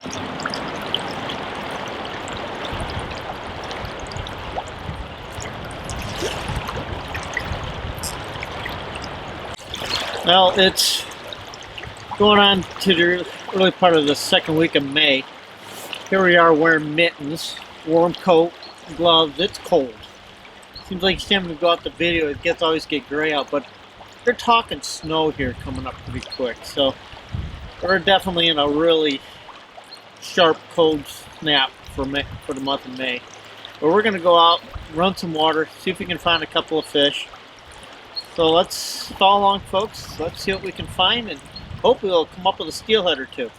Well, it's going on to the early part of the second week of May. Here we are wearing mittens, warm coat, gloves. It's cold. Seems like each time we go out the video, it always get gray out, but they're talking snow here coming up pretty quick. So we're definitely in a really sharp cold snap for the month of May. But we're gonna go out, run some water, see if we can find a couple of fish. So let's follow along, folks. Let's see what we can find, and hopefully we'll come up with a steelhead or two.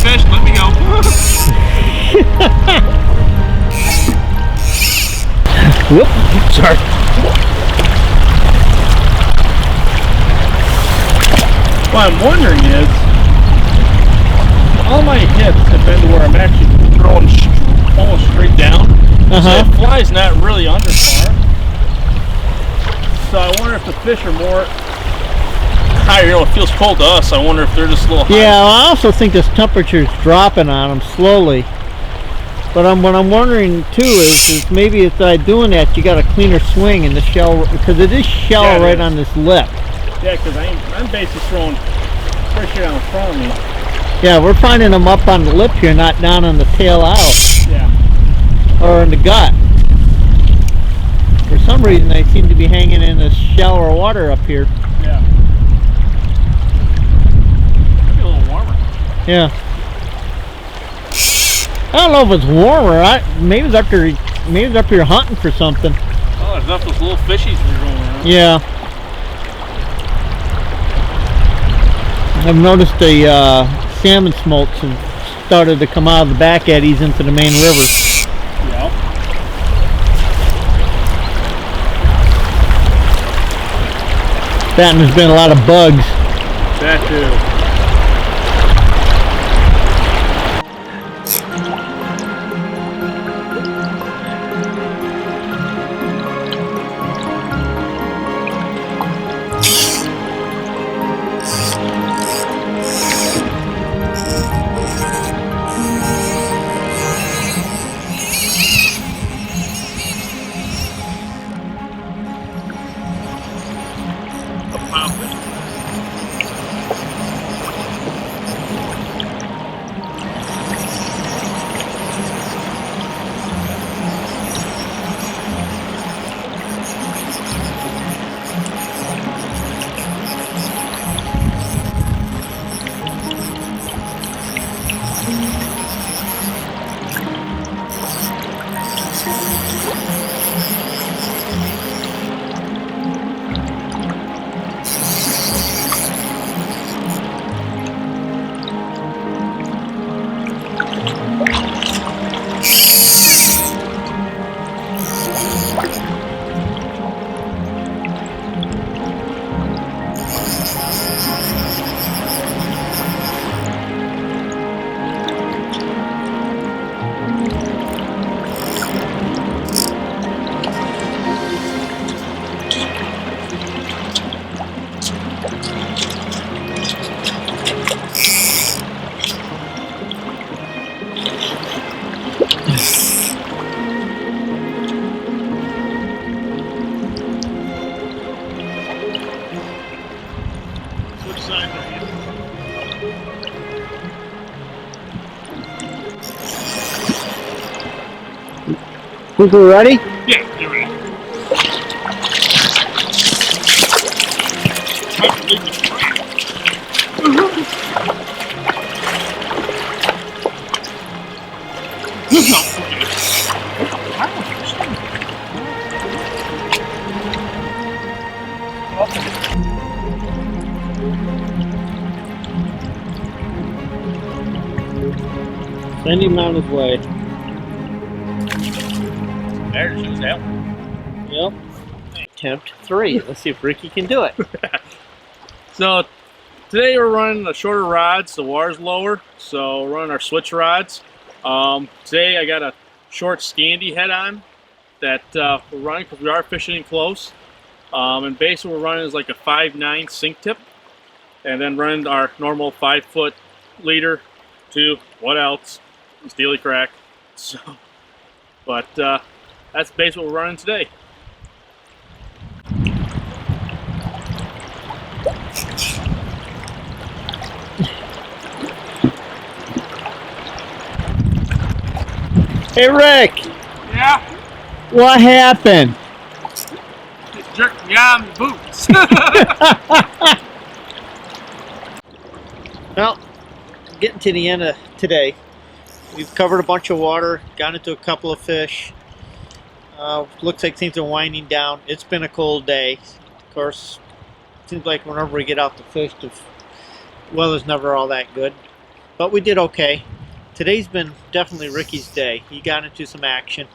Fish, let me go. Whoop, sorry. What I'm wondering is, all my hits have been to where I'm actually throwing almost straight down. So the fly's not really under par. So I wonder if the fish are more higher. You know, it feels cold to us. I wonder if they're just a little higher. Yeah, I also think this temperature's dropping on them slowly. But what I'm wondering too is maybe if by doing that you got a cleaner swing in the shell, because it is shallow right on this lip. Yeah, because I'm basically throwing pressure down in front of me. Yeah, we're finding them up on the lip here, not down on the tail out. Yeah. Or in the gut. For some reason they seem to be hanging in this shallower water up here. Yeah. Maybe a little warmer. Yeah. I don't know if it's warmer. Maybe it's up here hunting for something. Oh, there's enough of those little fishies that are going around. Yeah. I've noticed the salmon smolts have started to come out of the back eddies into the main river. Yep. That and there's been a lot of bugs. That too. Think we're ready? Yeah, you're ready. Send him on his way. There, choose that one. Yep. Attempt 3. Let's see if Ricky can do it. So today we're running the shorter rods. The water's lower, so we're running our switch rods. Today I got a short standy head on that we're running because we are fishing close. And basically we're running is like a 5'9" sink tip, and then running our normal 5-foot leader to what else? Steely crack. So, but that's basically what we're running today. Hey Rick, Yeah, what happened? just jerked me on the boots. Well, getting to the end of today. We've covered a bunch of water, got into a couple of fish. Looks like things are winding down. It's been a cold day. Of course, it seems like whenever we get out to fish, the weather's never all that good. But we did okay. Today's been definitely Ricky's day. He got into some action.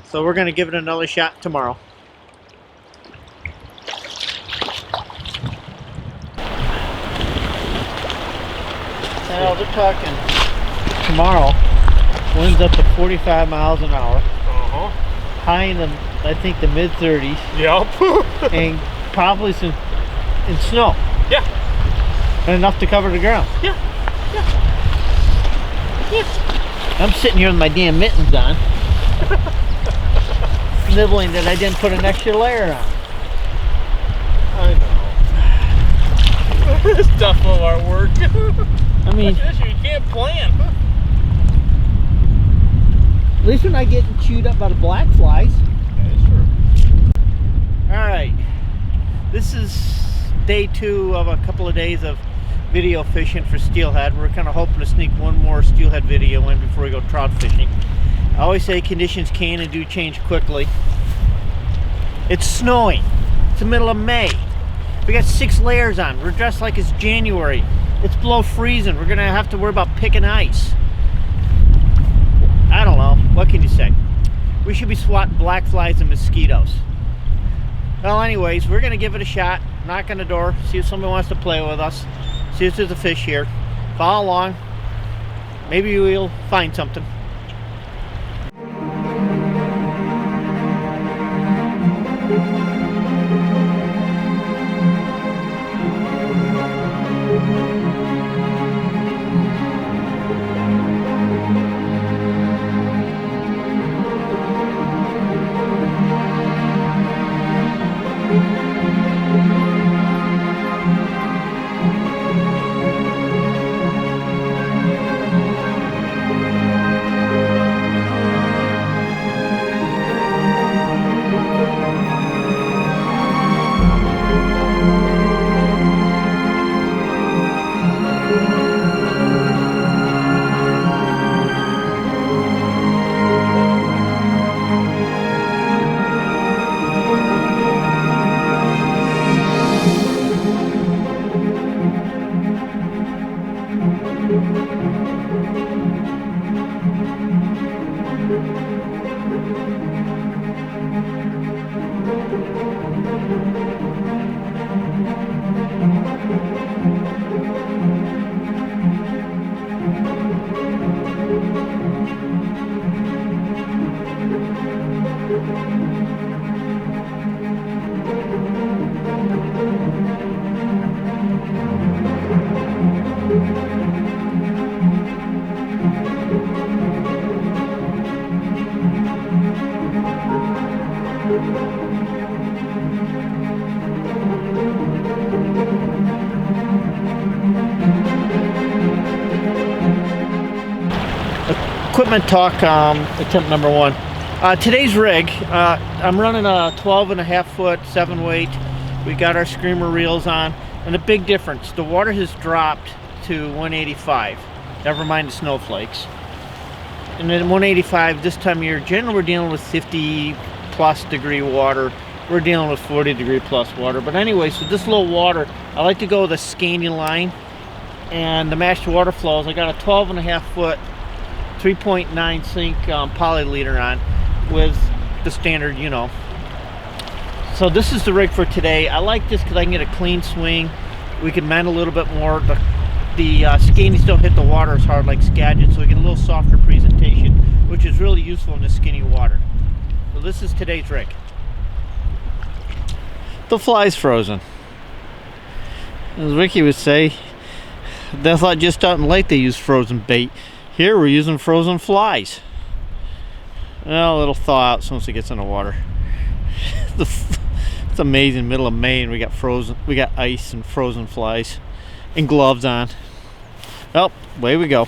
So we're going to give it another shot tomorrow. Now they're talking tomorrow. Winds up to 45 miles an hour. High in the, I think, the mid 30s. Yep. And probably some in snow. Yeah. And enough to cover the ground. Yeah. I'm sitting here with my damn mittens on. Sniveling that I didn't put an extra layer on. I know. It's tough of our work. I mean, you can't plan. at least we're not getting chewed up by the black flies. That is true. Alright, this is day 2 of a couple of days of video fishing for steelhead. We're kind of hoping to sneak one more steelhead video in before we go trout fishing. I always say conditions can and do change quickly. It's snowing. It's the middle of May. We got 6 layers on. We're dressed like it's January. It's below freezing. We're gonna have to worry about picking ice. I don't know. What can you say? We should be swatting black flies and mosquitoes. Well, anyways, we're gonna give it a shot. Knock on the door. See if somebody wants to play with us. See if there's a fish here. Follow along. Maybe we'll find something. Equipment talk, attempt number 1. Today's rig, I'm running a 12.5 foot 7 weight. We got our screamer reels on, and the big difference, the water has dropped to 185. Never mind the snowflakes. And then 185 this time of year, generally we're dealing with 50 plus degree water. We're dealing with 40 degree plus water. But anyway, so this low water, I like to go with a scanning line and the match water flows. I got a 12.5 foot 3.9 sink poly leader on with the standard, you know. So this is the rig for today. I like this because I can get a clean swing. We can mend a little bit more. The skeinies don't hit the water as hard like Skagit, so we get a little softer presentation, which is really useful in this skinny water. So this is today's rig. The fly's frozen. As Ricky would say, that's not just out in lake they use frozen bait. Here we're using frozen flies. Well, it'll thaw out as soon as it gets in the water. It's amazing, middle of May, and we got ice and frozen flies and gloves on. Well, away we go.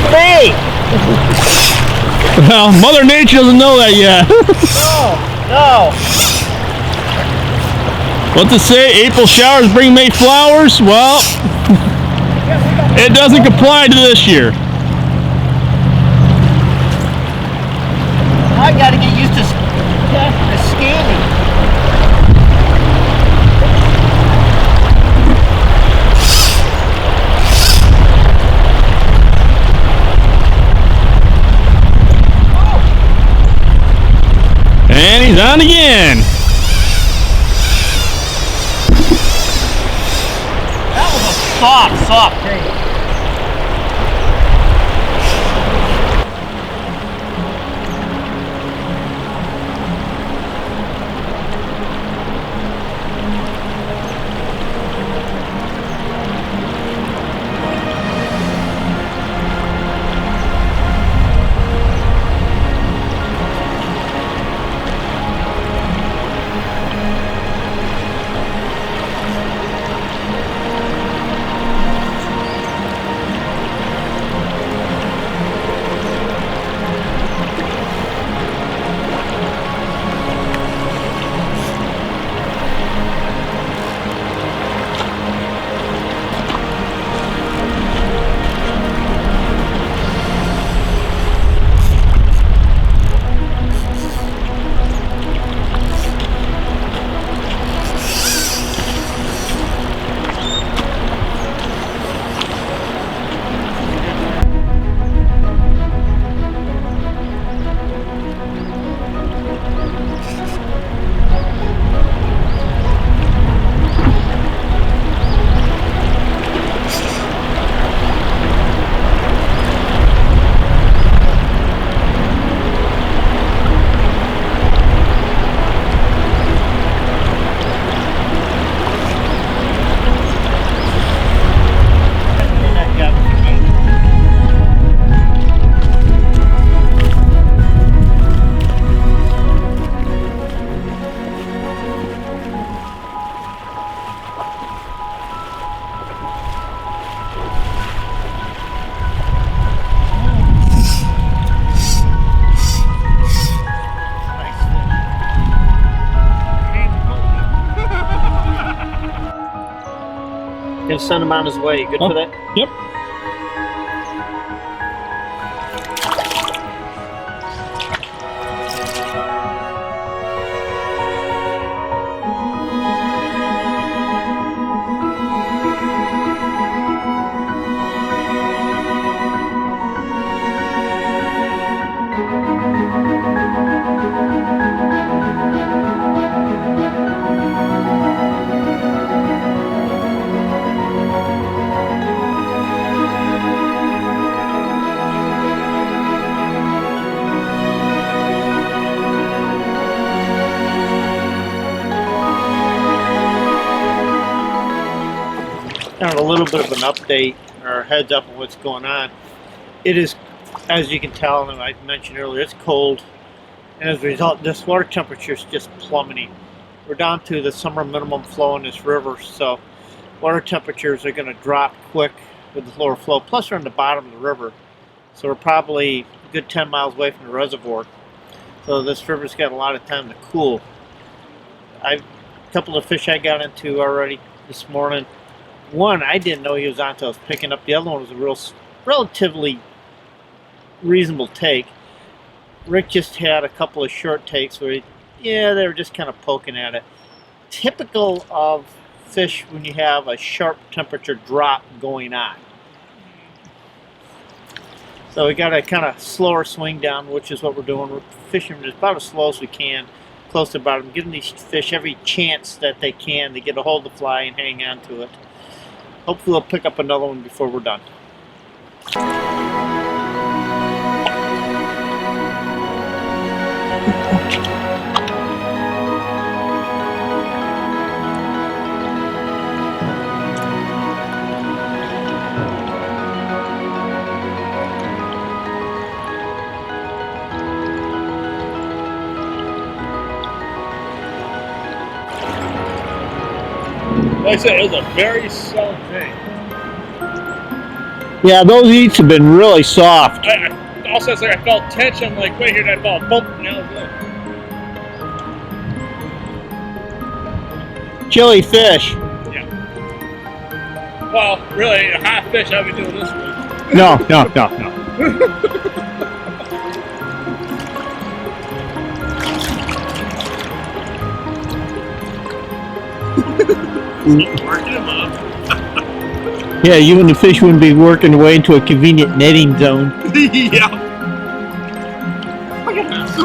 May! Well, Mother Nature doesn't know that yet. No. What to say? April showers bring May flowers? Well, it doesn't apply to this year. I gotta get used to scanning. And he's on again. That was a soft take. Gonna send him on his way. Good for that? Yep. kind of a little bit of an update or heads up on what's going on. It is, as you can tell, and I mentioned earlier, it's cold, and as a result, this water temperature is just plummeting. We're down to the summer minimum flow in this river, so water temperatures are going to drop quick with the lower flow. Plus, we're on the bottom of the river, so we're probably a good 10 miles away from the reservoir. So this river's got a lot of time to cool. A couple of fish I got into already this morning. One I didn't know he was on until I was picking up. The other one was a relatively reasonable take. Rick just had a couple of short takes where they were just kind of poking at it. Typical of fish when you have a sharp temperature drop going on. So we got a kind of slower swing down, which is what we're doing. We're fishing just about as slow as we can, close to the bottom, giving these fish every chance that they can to get a hold of the fly and hang on to it. Hopefully we'll pick up another one before we're done. Like I said, it was a very solid thing. Yeah, those eats have been really soft. Also, it's like I felt tension, like right here, and I felt a bump. Now it's good. Chili fish. Yeah. Well, really, a hot fish I've been doing this with. No. Working them up. Yeah, you and the fish wouldn't be working their way into a convenient netting zone. Yeah. Look at this.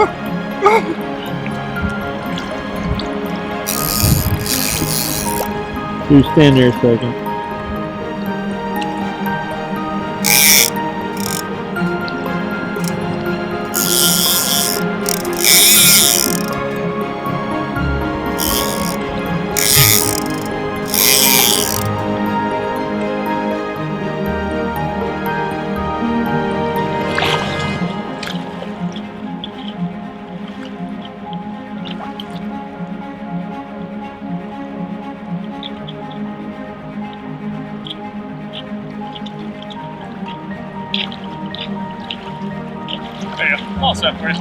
You stand there a second. Yeah, all set for you.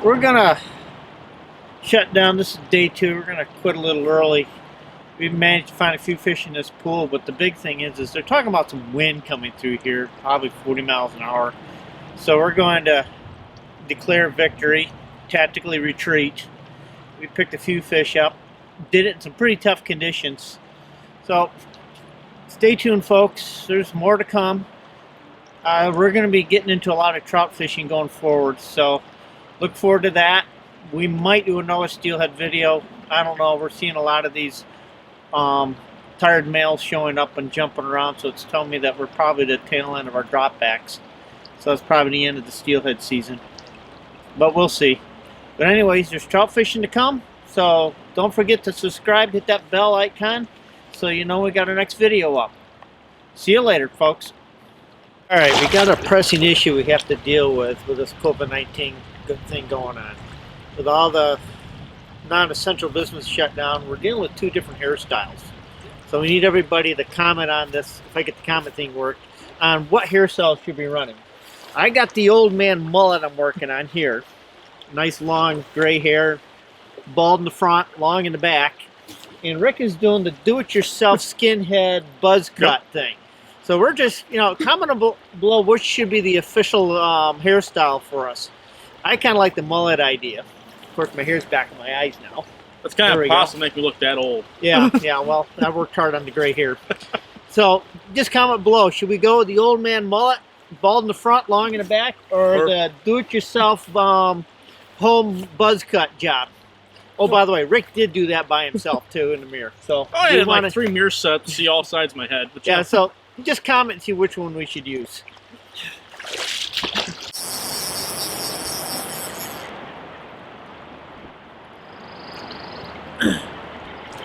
We're gonna shut down. This is day 2. We're gonna quit a little early. We've managed to find a few fish in this pool, but the big thing is they're talking about some wind coming through here, probably 40 miles an hour. So we're going to declare victory, tactically retreat. We picked a few fish up, did it in some pretty tough conditions. So stay tuned, folks. There's more to come. We're going to be getting into a lot of trout fishing going forward, so look forward to that. We might do another steelhead video. I don't know. We're seeing a lot of these tired males showing up and jumping around, so it's telling me that we're probably the tail end of our dropbacks. So that's probably the end of the steelhead season. But we'll see. But anyways, there's trout fishing to come. So don't forget to subscribe, hit that bell icon, so you know we got our next video up. See you later, folks. Alright, we got a pressing issue we have to deal with this COVID-19 thing going on. With all the non-essential business shut down, we're dealing with 2 different hairstyles. So we need everybody to comment on this, if I get the comment thing worked, on what hairstyle should be running. I got the old man mullet I'm working on here. Nice long gray hair, bald in the front, long in the back. And Rick is doing the do-it-yourself skinhead buzz cut thing. So we're just, comment below which should be the official hairstyle for us. I kind of like the mullet idea. Of course, my hair's back in my eyes now. That's kind of possible to make me look that old. Yeah, well, I worked hard on the gray hair. So just comment below. Should we go with the old man mullet bald in the front, long in the back, or the do-it-yourself home buzz cut job? Oh, by the way, Rick did do that by himself too in the mirror. So I had like 3 mirror sets to see all sides of my head. But yeah, so just comment and see which one we should use.